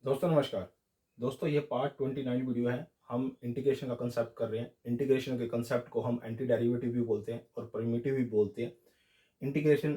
दोस्तों नमस्कार। दोस्तों ये पार्ट 29 वीडियो है। हम इंटीग्रेशन का कंसेप्ट कर रहे हैं। इंटीग्रेशन के कंसेप्ट को हम एंटी डेरिवेटिव भी बोलते हैं और प्रिमिटिव भी बोलते हैं। इंटीग्रेशन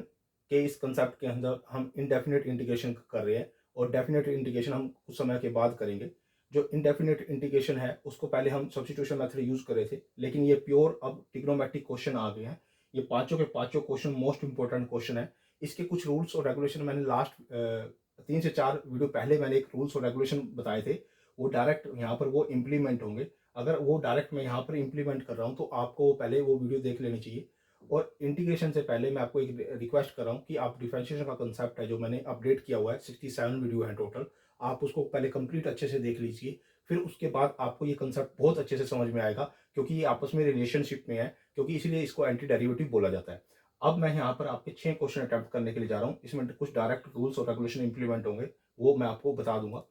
के इस कंसेप्ट के अंदर हम इनडेफिनेट इंटीग्रेशन कर रहे हैं और डेफिनेट इंटीग्रेशन हम कुछ समय के बाद करेंगे। जो इनडेफिनेट इंटीग्रेशन है उसको पहले हम सब्स्टिट्यूशन मेथड यूज़ कर रहे थे, लेकिन ये प्योर अब ट्रिग्नोमेट्रिक क्वेश्चन आ गए हैं। ये पाँचों के पाँचों क्वेश्चन मोस्ट इंपॉर्टेंट क्वेश्चन है। इसके कुछ रूल्स और रेगुलेशन मैंने लास्ट 3 से 4 वीडियो पहले मैंने एक रूल्स और रेगुलेशन बताए थे, वो डायरेक्ट यहाँ पर वो इम्प्लीमेंट होंगे। अगर वो डायरेक्ट मैं यहाँ पर इम्प्लीमेंट कर रहा हूँ तो आपको पहले वो वीडियो देख लेनी चाहिए। और इंटीग्रेशन से पहले मैं आपको एक रिक्वेस्ट कर रहा हूँ कि आप डिफरेंशिएशन का कंसेप्ट है जो मैंने अपडेट किया हुआ है, 67 वीडियो है टोटल, आप उसको पहले कंप्लीट अच्छे से देख लीजिए। फिर उसके बाद आपको ये कंसेप्ट बहुत अच्छे से समझ में आएगा, क्योंकि ये आपस में रिलेशनशिप में है, क्योंकि इसलिए इसको एंटी डेरिवेटिव बोला जाता है। अब मैं यहाँ पर आपके 6 क्वेश्चन अटेम्प्ट करने के लिए जा रहा हूँ। इसमें कुछ डायरेक्ट रूल्स और रेगुलेशन इंप्लीमेंट होंगे, वो मैं आपको बता दूंगा।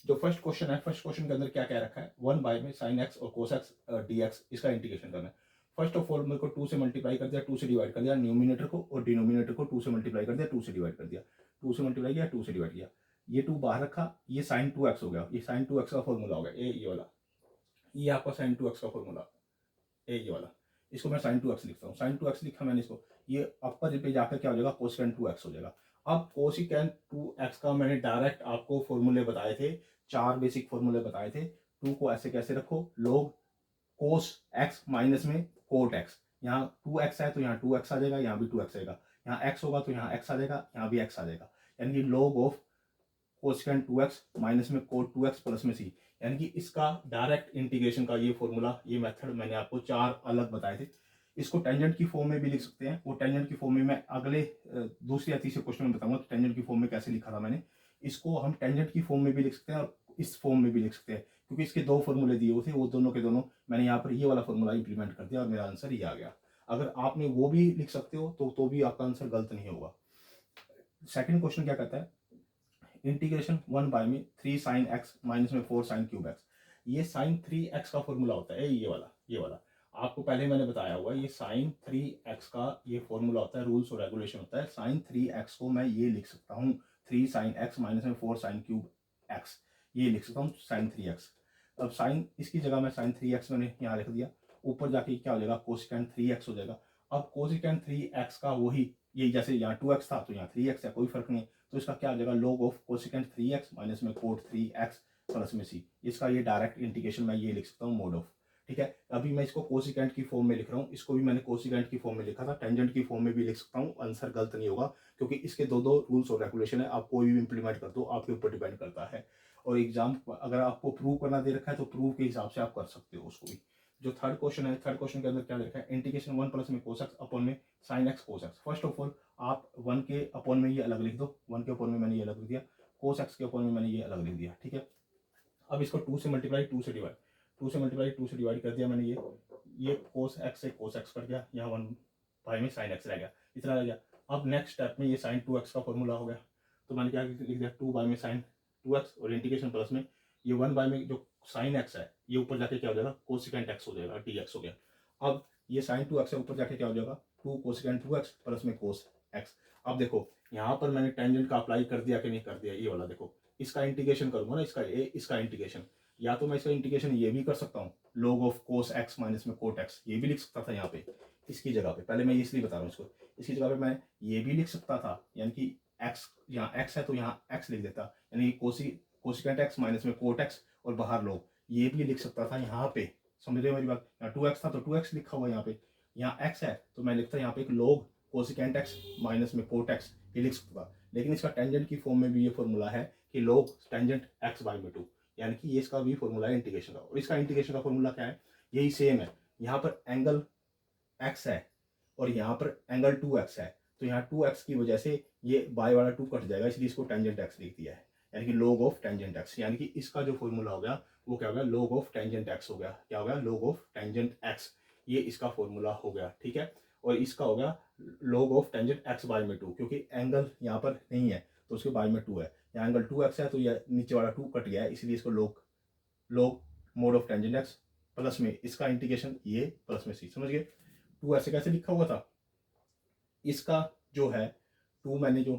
जो फर्स्ट क्वेश्चन है, फर्स्ट क्वेश्चन के अंदर क्या क्या रखा है, 1 बाय में साइन एक्स और कोस एक्स डी एक्स, इसका इंटीग्रेशन करना है। फर्स्ट ऑफ ऑल मेरे को 2 से मल्टीप्लाई कर दिया, 2 से डिवाइड कर दिया, न्यूमिनेटर को और डिनोमिनेटर को 2 से मल्टीप्लाई कर दिया, 2 से डिवाइड कर दिया, 2 से मल्टीप्लाई किया, 2 से डिवाइड किया। ये 2 बाहर रखा, ये साइन 2x हो गया। ये साइन 2x का फॉर्मूला हो गया, ये वाला, ये आपका साइन 2x का फॉर्मूला, ये वाला। इसको मैं साइन 2x लिखता हूँ। साइन 2x लिखा मैंने इसको, ये अपर पे जाकर क्या हो जाएगा, कोसिकेंट 2x हो जाएगा। अब कोसिकेंट 2x का मैंने डायरेक्ट आपको फॉर्मूले बताए थे, 4 बेसिक फॉर्मूले बताए थे। 2 को ऐसे कैसे रखो, लोग कोस x माइनस में कोट x। यहाँ 2x है तो यहाँ 2x आ जाएगा, यहाँ भी 2x आएगा। यहाँ x होगा तो यहाँ x आ जाएगा, यहाँ भी x आ जाएगा। यानी कि log of cosecant 2x minus में कोट 2x प्लस में c। यानी कि इसका डायरेक्ट इंटीग्रेशन का ये फॉर्मूला, ये मेथड मैंने आपको 4 अलग बताए थे। इसको टेंजेंट की फॉर्म में भी लिख सकते हैं। वो टेंजेंट की फॉर्म में मैं अगले दूसरे या तीसरे क्वेश्चन में बताऊंगा कि टेंजेंट की फॉर्म में कैसे लिखा था मैंने। इसको हम टेंजेंट की फॉर्म में भी लिख सकते हैं और इस फॉर्म में भी लिख सकते हैं, क्योंकि इसके 2 फॉर्मूले दिए हुए थे, वो दोनों के दोनों मैंने यहाँ पर ये वाला फॉर्मूला इंप्लीमेंट कर दिया और मेरा आंसर ये आ गया। अगर आपने वो भी लिख सकते हो तो भी आपका आंसर गलत नहीं होगा। सेकंड क्वेश्चन क्या कहता है, इंटीग्रेशन 1 बाय में 3 साइन एक्स माइनस में 4 साइन क्यूब एक्स। ये साइन 3x का फॉर्मूला होता है, ये वाला आपको पहले मैंने बताया हुआ है। ये साइन 3x का ये फॉर्मूला होता है, रूल्स और रेगुलेशन होता है। साइन 3x को मैं ये लिख सकता हूँ, 3 साइन एक्स माइनस में 4 साइन क्यूब एक्स, ये लिख सकता हूँ साइन 3x। अब साइन, इसकी जगह मैं साइन 3x मैंने यहाँ लिख दिया, ऊपर जाके क्या हो जाएगा, कोसिकेंट 3x हो जाएगा। अब कोसिकेंट 3x का वही, ये जैसे यहाँ 2x था तो यहाँ 3x है, कोई फर्क नहीं। तो इसका क्या आ जाएगा, log of cosecant 3x minus में कोट 3x प्लस में c। इसका ये डायरेक्ट इंटीग्रेशन मैं ये लिख सकता हूँ, मोड ऑफ। ठीक है, अभी मैं इसको कोसिकेंट की फॉर्म में लिख रहा हूँ, इसको भी मैंने कोसिकेंट की फॉर्म में लिखा था, टेंजेंट की फॉर्म में भी लिख सकता हूँ, आंसर गलत नहीं होगा, क्योंकि इसके दो दो रूल्स और रेगुलेशन है। आप कोई भी इंप्लीमेंट कर दो, आपके ऊपर डिपेंड करता है। और एग्जाम अगर आपको प्रूव करना दे रखा है तो प्रूव के हिसाब से आप कर सकते हो उसको भी। जो थर्ड क्वेश्चन है, थर्ड क्वेश्चन के अंदर क्या लिखा है, इंटीग्रेशन 1 प्लस में कोस एक्स अपॉन में sine x cos x. First of all आप 1 के अपॉन में ये अलग लिख दो, 1 के अपॉन में मैंने ये अलग लिख दिया, कोस एक्स के अपॉन में मैंने ये अलग लिख दिया। ठीक है, अब इसको 2 से मल्टीप्लाई, 2 से डिवाइड, 2 से मल्टीप्लाई 2 से डिवाइड कर दिया मैंने। ये कोस एक्स से कोस एक्स कट गया, यहाँ 1 बाई में साइन एक्स रह गया, इतना रह गया। अब नेक्स्ट स्टेप में ये साइन 2x का फॉर्मूला हो गया, तो मैंने क्या लिख दिया, 2 बाई में साइन 2x और इंटीग्रेशन प्लस में ये 1 बाई में जो साइन एक्स है, ये ऊपर जाके क्या हो जाएगा, कोसिकेंट एक्स हो जाएगा, dx हो गया। अब ये साइन 2x है, ऊपर जाके क्या हो जाएगा, 2 कोसिकेंट 2x प्लस में कोस एक्स। अब देखो यहाँ पर मैंने टेंजेंट का अप्लाई कर दिया कि नहीं कर दिया, ये वाला देखो, इसका इंटीग्रेशन करूंगा ना, इसका इंटीग्रेशन, या तो मैं इसका इंटीग्रेशन ये भी कर सकता हूँ, log of cos x minus में कोट एक्स, ये भी लिख सकता था यहाँ पे इसकी जगह पे। पहले मैं इसलिए बता रहा हूँ इसको, इसकी जगह पे मैं ये भी लिख सकता था, यानी कि x, यहाँ x है तो यहाँ x लिख देता, यानी कोसिकेंट एक्स माइनस में कोट एक्स और बाहर log, ये भी लिख सकता था यहाँ पे। समझ रहे हो मेरी बात, यहाँ 2x था तो 2x लिखा हुआ यहाँ पे, यहाँ x है तो मैं लिखता यहाँ पे एक log कोसिकेंट एक्स माइनस में कोट एक्स, ये लिख सकता था। लेकिन इसका टेंजेंट की फॉर्म में भी ये फॉर्मूला है कि log टेंजेंट x बाई में 2, यानी कि ये इसका भी फॉर्मूला है इंटीग्रेशन का। और इसका इंटीग्रेशन का फॉर्मूला क्या है, यही सेम है। यहाँ पर एंगल x है और यहाँ पर एंगल 2x है, तो यहाँ 2x की वजह से ये बाय वाला 2 कट जाएगा, इसलिए इसको टेंजेंट x लिख दिया है, यानी कि log ऑफ टेंजेंट x। यानी कि इसका जो फॉर्मूला हो गया वो क्या हो गया, log ऑफ टेंजेंट x हो गया। क्या हो गया, log ऑफ टेंजेंट x, ये इसका फॉर्मूला हो गया। ठीक है, और इसका हो गया log of tangent x by में 2, क्योंकि एंगल यहाँ पर नहीं है तो उसके बाय में 2 है, यहाँ एंगल 2x है तो यह नीचे वाला 2 कट गया है, इसलिए इसको log mode of tangent x plus में इसका इंटीग्रेशन ये प्लस में c। समझ गए, 2 ऐसे कैसे लिखा हुआ था, इसका जो है 2 मैंने जो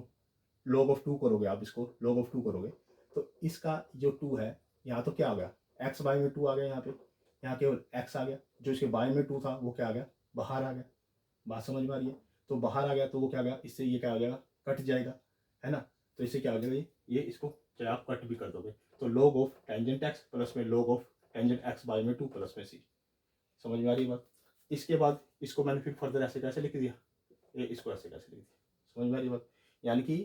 log ऑफ 2 करोगे, आप इसको log ऑफ 2 करोगे तो इसका जो टू है यहाँ तो क्या आ गया, एक्स बाय में टू आ गया, यहाँ केवल एक्स आ गया, जो इसके बाय में टू था वो क्या आ गया, बाहर आ गया। बात समझ में आ रही है? तो बाहर आ गया तो वो क्या आ गया, इससे ये क्या आ जाएगा, कट जाएगा, है ना। तो इससे क्या हो जाएगा, ये इसको चाहे आप कट भी कर दोगे, तो log of tangent x plus में log of tangent x by में टू प्लस में सी। समझ में आ रही है बात? इसके बाद इसको मैंने फिर फर्दर ऐसे कैसे लिख दिया, ये इसको ऐसे कैसे लिख दिया। समझ में आ रही बात? यानी कि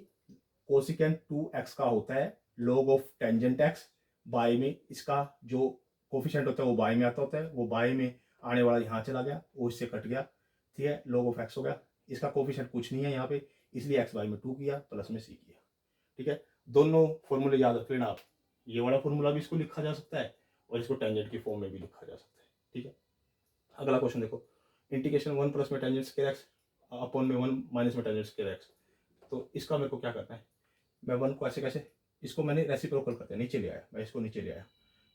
कोसिकेंट 2x का होता है log of tangent x by में, इसका जो कोफिशिएंट होता है वो बाय में आता होता है, वो बाय में आने वाला यहाँ चला गया, वो इससे कट गया, ठीक है, log ऑफ x हो गया। इसका कोफिशिएंट कुछ नहीं है यहाँ पे, इसलिए x बाय में 2 किया प्लस में c किया, ठीक है। दोनों फॉर्मूले याद रख लेना आप, ये वाला फॉर्मूला भी इसको लिखा जा सकता है और इसको टेंजेंट की फॉर्म में भी लिखा जा सकता है, ठीक है। अगला क्वेश्चन देखो, इंटीग्रेशन 1 प्लस में टेंजेंट स्क्वायर एक्स अपॉन में 1 माइनस में टेंजेंट स्क्वायर एक्स। तो इसका मेरे को क्या करना है, मैं 1 को ऐसे कैसे, इसको मैंने रेसिप्रोकल करते हैं, नीचे ले आया, मैं इसको नीचे ले आया,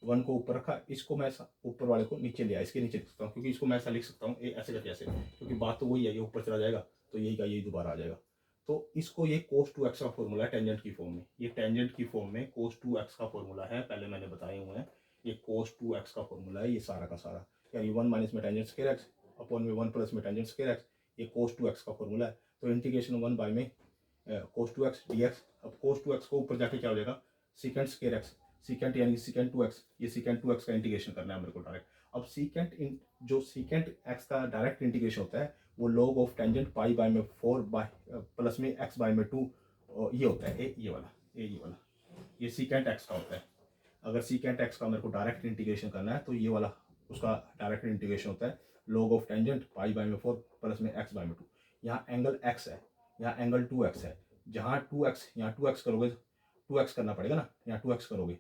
1 को ऊपर रखा, इसको मैं ऊपर वाले को नीचे ले आया, इसके नीचे लिख सकता हूँ, क्योंकि इसको मैं ऐसा लिख सकता हूँ ऐसे करके ऐसे, क्योंकि बात तो वही है, ये ऊपर चला जाएगा तो यही का यही दोबारा आ जाएगा। तो इसको ये cos 2x का फॉर्मूला है टेंजेंट की फॉर्म में, ये टेंजेंट की फॉर्म में cos 2x का फॉर्मूला है, पहले मैंने बताए हुए हैं, ये cos 2x का फॉर्मूला है, ये सारा का सारा, यानी 1 माइनस में टेंजेंट स्क्वायर एक्स अपॉन में 1 प्लस में टेंजेंट स्क्वायर एक्स, ये cos 2x का फॉर्मूला है। तो इंटीग्रेशन 1 बाय में cos 2x dx, अब cos 2x को ऊपर जाके क्या हो जाएगा, सीकेंट स्क्वायर एक्स, सीकेंट यानी कि सीकेंट 2x, ये सीकेंट 2x का इंटीग्रेशन करना है मेरे को डायरेक्ट। अब सीकेंट जो सीकेंट x का डायरेक्ट इंटीग्रेशन होता है वो log of tangent pi by में 4 बाय प्लस में x बाय में 2, ये होता है ये वाला ये सीकेंट x का होता है। अगर सीकेंट x का मेरे को डायरेक्ट इंटीग्रेशन करना है तो ये वाला उसका डायरेक्ट इंटीग्रेशन होता है log of tangent pi by में 4 प्लस में x बाय में 2। यहाँ एंगल x है, यहाँ एंगल 2x है, जहाँ 2x यहाँ 2x करोगे, 2x करना पड़ेगा ना, यहाँ 2x करोगे,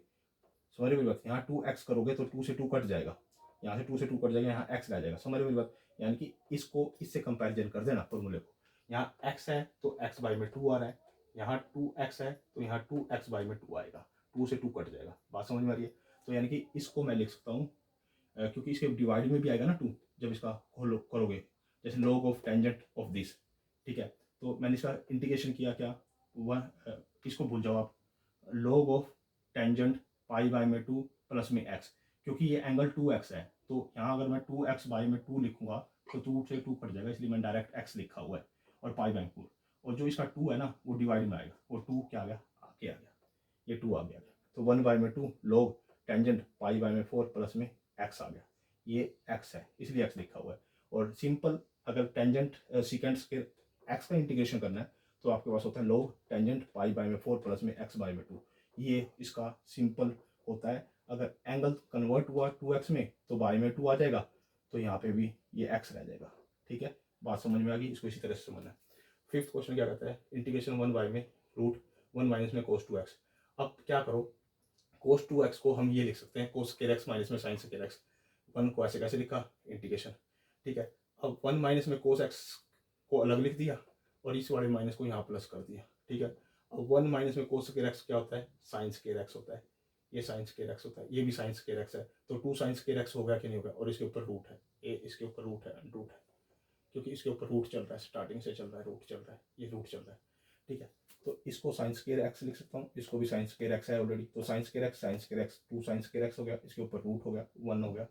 समझ रहे बात, यहाँ 2x करोगे तो 2 से 2 कट जाएगा, यहाँ से 2 से 2 कट जाएगा, यहाँ x रह जाएगा, समझ रहे बात। यानी कि इसको इससे कंपैरिजन कर देना फॉर्मूले को, यहाँ x है तो x बाई में 2 आ रहा है, यहाँ 2x है तो यहाँ 2x बाई में 2 आएगा, 2 से 2 कट जाएगा, बात समझ में आ रही है। तो यानी कि इसको मैं लिख सकता हूँ, क्योंकि इसके डिवाइड में भी आएगा ना 2, जब इसका करोगे, जैसे log of tangent of this, ठीक है। तो मैंने इसका इंटीग्रेशन किया क्या, इसको भूल जाओ आप, log of tangent pi by में 2 प्लस में x, क्योंकि ये एंगल 2x है तो यहाँ अगर मैं 2x बाय में 2 लिखूंगा तो 2 से 2 कट जाएगा, इसलिए मैंने डायरेक्ट x लिखा हुआ है और पाई बाय 4, और जो इसका 2 है ना वो डिवाइड में आएगा, और 2 क्या आ गया, आगे आ गया, ये 2 आ गया, तो 1 बाय में 2 log टेंजेंट पाई बाय में 4 प्लस में x आ गया, ये x है इसलिए x लिखा हुआ है। और सिंपल अगर टेंजेंट सीकेंट्स के x का इंटीग्रेशन करना है तो आपके पास होता है log टेंजेंट पाई बाय में 4 प्लस में x बाय में 2, ये इसका सिंपल होता है। अगर एंगल कन्वर्ट हुआ 2x में तो बाय में 2 आ जाएगा, तो यहाँ पे भी ये x रह जाएगा, ठीक है, बात समझ में आ गई, इसको इसी तरह से समझना है। फिफ्थ क्वेश्चन क्या कहता है, इंटीग्रेशन 1 बाय में रूट 1 माइनस में cos 2x। अब क्या करो, cos 2x को हम ये लिख सकते हैं cos स्क्वायर x माइनस में sin स्क्वायर x, 1 को ऐसे कैसे लिखा, इंटीग्रेशन, ठीक है। अब 1 माइनस में cos x को अलग लिख दिया और इस वाले माइनस को यहाँ प्लस कर दिया, ठीक है। अब 1 माइनस में cos स्क्वायर x क्या होता है, sin स्क्वायर x होता है, ये sin स्क्वायर x होता है, ये भी sin स्क्वायर x है, तो 2 sin स्क्वायर x हो गया कि नहीं होगा, और इसके ऊपर रूट है, ये इसके ऊपर रूट है, रूट है, क्योंकि इसके ऊपर रूट चल रहा है, स्टार्टिंग से चल रहा है, रूट चल रहा है, ये रूट चल रहा है, ठीक है। तो इसको sin स्क्वायर x लिख सकता हूँ, इसको भी sin स्क्वायर x है ऑलरेडी, तो sin square x 2 sin square x हो गया, इसके ऊपर रूट हो गया, 1 हो गया,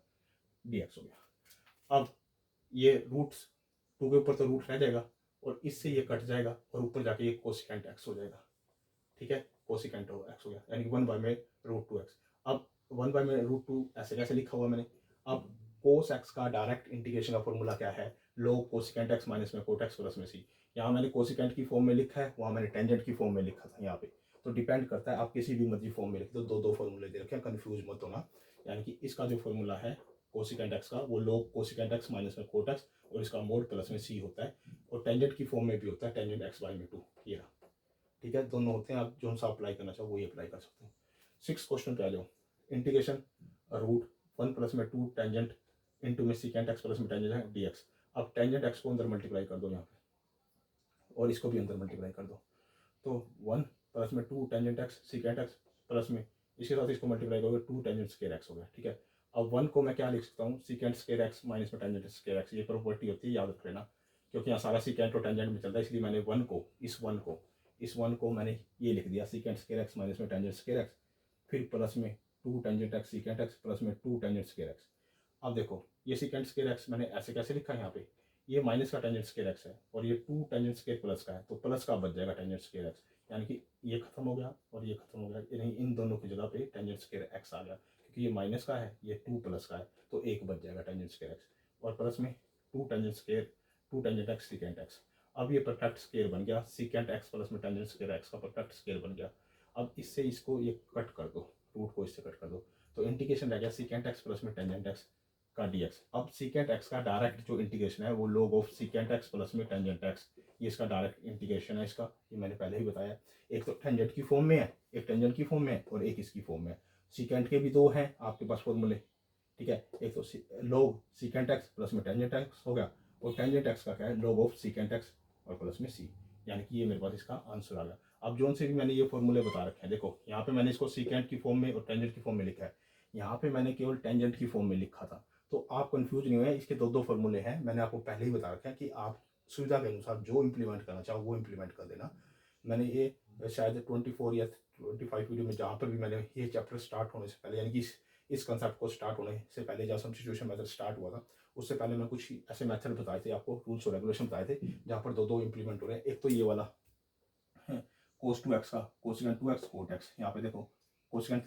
dx हो गया। अब ये रूट 2 के ऊपर तो रूट रह जाएगा और इससे ये कट जाएगा और ऊपर जाके ये कोसिकेंट x हो जाएगा, ठीक है, कोसिकेंट x हो गया, यानी कि 1 बाय में रूट 2x। अब 1 बाय में रूट 2 ऐसे कैसे लिखा हुआ मैंने, अब cos x का डायरेक्ट इंटीग्रेशन का फॉर्मूला क्या है, log कोसिकेंट x माइनस में कोट x प्लस में c। यहाँ मैंने कोसिकेंट की फॉर्म में लिखा है, वहाँ मैंने टेंजेंट की फॉर्म में लिखा था यहाँ पे, तो डिपेंड करता है, आप किसी भी मर्जी फॉर्म में लिख दो, दो फॉर्मूले दे रखे, कंफ्यूज मत होना। यानी कि इसका जो फॉर्मूला है कोसिकेंट x का, वो log कोसिकेंट x माइनस में कोट x और इसका मोड प्लस में c होता है, और टेंजेंट की फॉर्म में भी होता है टेंजेंट x बाय में 2, ये रहा, ठीक है, दोनों होते हैं, आप जो सा अप्लाई करना चाहो वही अप्लाई कर सकते हैं। 6 क्वेश्चन पे आ जाओ, इंटीग्रेशन रूट 1 प्लस में 2 टेंजेंट इंटू में सीकेंट x प्लस में टेंजेंट है dx। अब टेंजेंट x को अंदर मल्टीप्लाई कर दो यहाँ पे, और इसको भी अंदर मल्टीप्लाई कर दो, तो 1 प्लस में 2 tangent x secant x plus में इसके साथ इसको मल्टीप्लाई करोगे 2 टेंजेंट स्क्वायर x हो गया, ठीक है। अब 1 को मैं क्या लिख सकता हूँ, सीकेंट स्क्वायर x माइनस में टेंजेंट स्क्वायर x, ये प्रॉपर्टी होती है, याद रख लेना, क्योंकि यहाँ सारा सीकेंट और टेंजेंट में चलता है, इसलिए मैंने इस 1 को मैंने ये लिख दिया, सीकेंट स्क्वायर x माइनस में टेंजेंट स्क्वायर x, फिर प्लस में 2 tangent x secant x plus में 2 टेंजेंट स्केयर एक्स। अब देखो ये सीकेंट स्केयर एक्स मैंने ऐसे कैसे लिखा है, यहाँ पे ये माइनस का टेंजेंट स्केयर एक्स है और ये 2 टेंजेंट स्केयर प्लस का है, तो प्लस का बच जाएगा टेंजेंट स्केयर एक्स, यानी कि ये खत्म हो गया और ये खत्म हो गया, यानी इन दोनों की जगह पे टेंजेंट स्केयर एक्स आ गया, क्योंकि ये माइनस का है ये 2 प्लस का है, तो एक बच जाएगा टेंजेंट स्केयर एक्स और प्लस में 2 टेंजेंट एक्स सीकेंट एक्स। अब ये परफेक्ट स्केयर बन गया, सीकेंट एक्स प्लस में टेंजेंट स्केयर एक्स का परफेक्ट स्केयर बन गया। अब इससे इसको ये कट कर दो, रूट को इससे कट कर दो, तो इंटीग्रेशन रह गया सीकेंट एक्स प्लस में टेंजेंट एक्स का डीएक्स। अब सीकेंट एक्स का डायरेक्ट जो इंटीग्रेशन है वो log of secant x plus में टेंजेंट एक्स, ये इसका डायरेक्ट इंटीग्रेशन है इसका, ये मैंने पहले ही बताया। एक तो टेंजेंट की फॉर्म में है, एक टेंजेंट की फॉर्म में है और एक इसकी फॉर्म में है। सीकेंट के भी दो हैं आपके पास फॉर्मूले, ठीक है, एक तो log सीकेंट एक्स प्लस में टेंजेंट एक्स हो गया और टेंजेंट एक्स का क्या है log ऑफ सीकेंट एक्स और प्लस में सी, यानी कि ये मेरे पास इसका आंसर आ गया। अब जोन से भी मैंने ये फॉर्मूले बता रखे हैं, देखो यहाँ पे मैंने इसको सीकेंट की फॉर्म में और टेंजेंट की फॉर्म में लिखा है, यहाँ पे मैंने केवल टेंजेंट की फॉर्म में लिखा था, तो आप कंफ्यूज नहीं हुए, इसके दो दो फॉर्मूले हैं, मैंने आपको पहले ही बता रखा है कि आप सुविधा के अनुसार जो इम्प्लीमेंट करना चाहो वो इम्प्लीमेंट कर देना। मैंने ये शायद 24 या 25 वीडियो में जहाँ पर भी मैंने ये चैप्टर स्टार्ट होने से पहले, यानी कि इस कंसेप्ट को स्टार्ट होने से पहले जब सब्स्टिट्यूशन मेथड स्टार्ट हुआ था उससे पहले मैं कुछ ऐसे मेथड बताए थे आपको, रूल्स और रेगुलेशन बताए थे जहाँ पर दो दो इम्प्लीमेंट हो रहे हैं। एक तो ये वाला कोस 2x का कोसेकेंट 2x कोट x, यहाँ पे देखो कोसेकेंट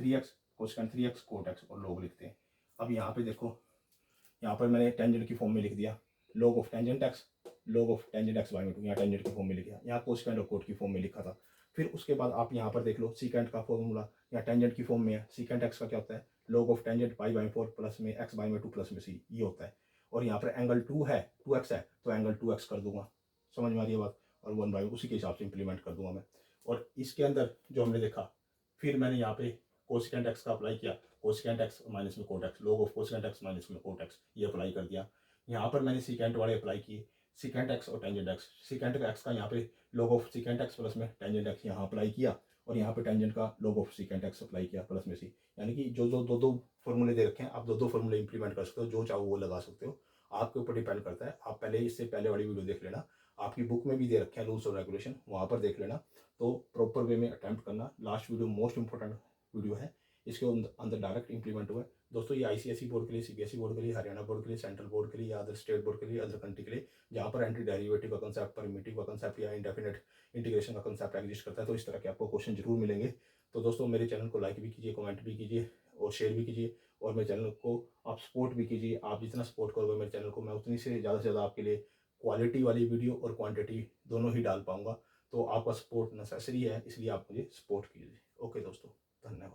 3x कोट x और लोग लिखते हैं। अब यहाँ पे देखो, यहाँ पर मैंने टेंजेंट की फॉर्म में लिख दिया log of tangent x by में 2, यहाँ टेंजेंट की फॉर्म में लिखा, यहाँ कोसेकेंट और कोट की फॉर्म में लिखा था। फिर उसके बाद आप यहाँ पर देख लो सीकेंट का फॉर्मूला यहाँ टेंजेंट की फॉर्म में है, सीकेंट x का क्या होता है log of tangent pi by 4 plus में x बाई में 2 प्लस में c, ये होता है। और यहाँ पर एंगल 2 है 2x है तो एंगल 2x कर दूंगा, समझ में आ रही है बात, और 1 बाई उसी के हिसाब से इंप्लीमेंट कर दूंगा मैं। और इसके अंदर जो हमने देखा, फिर मैंने यहाँ पे कोसेकेंट एक्स का अप्लाई किया, कोसेकेंट एक्स माइनस में cot x, log of cosecant x minus में कोट एक्स, ये अप्लाई कर दिया। यहाँ पर मैंने सीकेंट वाले अप्लाई किए, सीकेंट एक्स और टेंजेंट एक्स, सीकेंट एक्स का यहाँ पे log of secant x plus में टेंजेंट एक्स यहाँ अप्लाई किया और यहाँ पे टेंजेंट का log of secant x apply किया प्लस में सी, यानी कि जो जो दो दो फॉर्मूले दे रखे हैं आप दो दो फॉर्मूले इंप्लीमेंट कर सकते हो, जो चाहो वो लगा सकते हो, आपके ऊपर डिपेंड करता है। आप पहले इससे पहले वाली वीडियो देख लेना, आपकी बुक में भी दे रखे हैं रूल्स और रेगुलेशन, वहाँ पर देख लेना, तो प्रॉपर वे में अटैम्प्ट करना। Last video most important video है, इसके अंदर डायरेक्ट इंप्लीमेंट हुआ है। दोस्तों ये आईसीएसई बोर्ड के लिए, सीबीएसई बोर्ड के लिए, हरियाणा बोर्ड के लिए, सेंट्रल बोर्ड के लिए या अदर स्टेट बोर्ड के लिए, अदर कंट्री के लिए, जहाँ पर एंटी डेरिवेटिव का कंसेप्ट, परमिटिव का कंसेप्ट या इंडेफिनेट इंटीग्रेशन का कंसेप्ट एग्जिस्ट करता है, तो इस तरह के आपको क्वेश्चन जरूर मिलेंगे। तो दोस्तों मेरे चैनल को लाइक भी कीजिए, कमेंट भी कीजिए और शेयर भी कीजिए, और मेरे चैनल को आप सपोर्ट भी कीजिए। आप जितना सपोर्ट करोगे मेरे चैनल को, मैं उतनी से ज़्यादा आपके लिए क्वालिटी वाली वीडियो और क्वांटिटी दोनों ही डाल पाऊंगा। तो आपका सपोर्ट नेसेसरी है, इसलिए आप मुझे सपोर्ट कीजिए। ओके दोस्तों, धन्यवाद।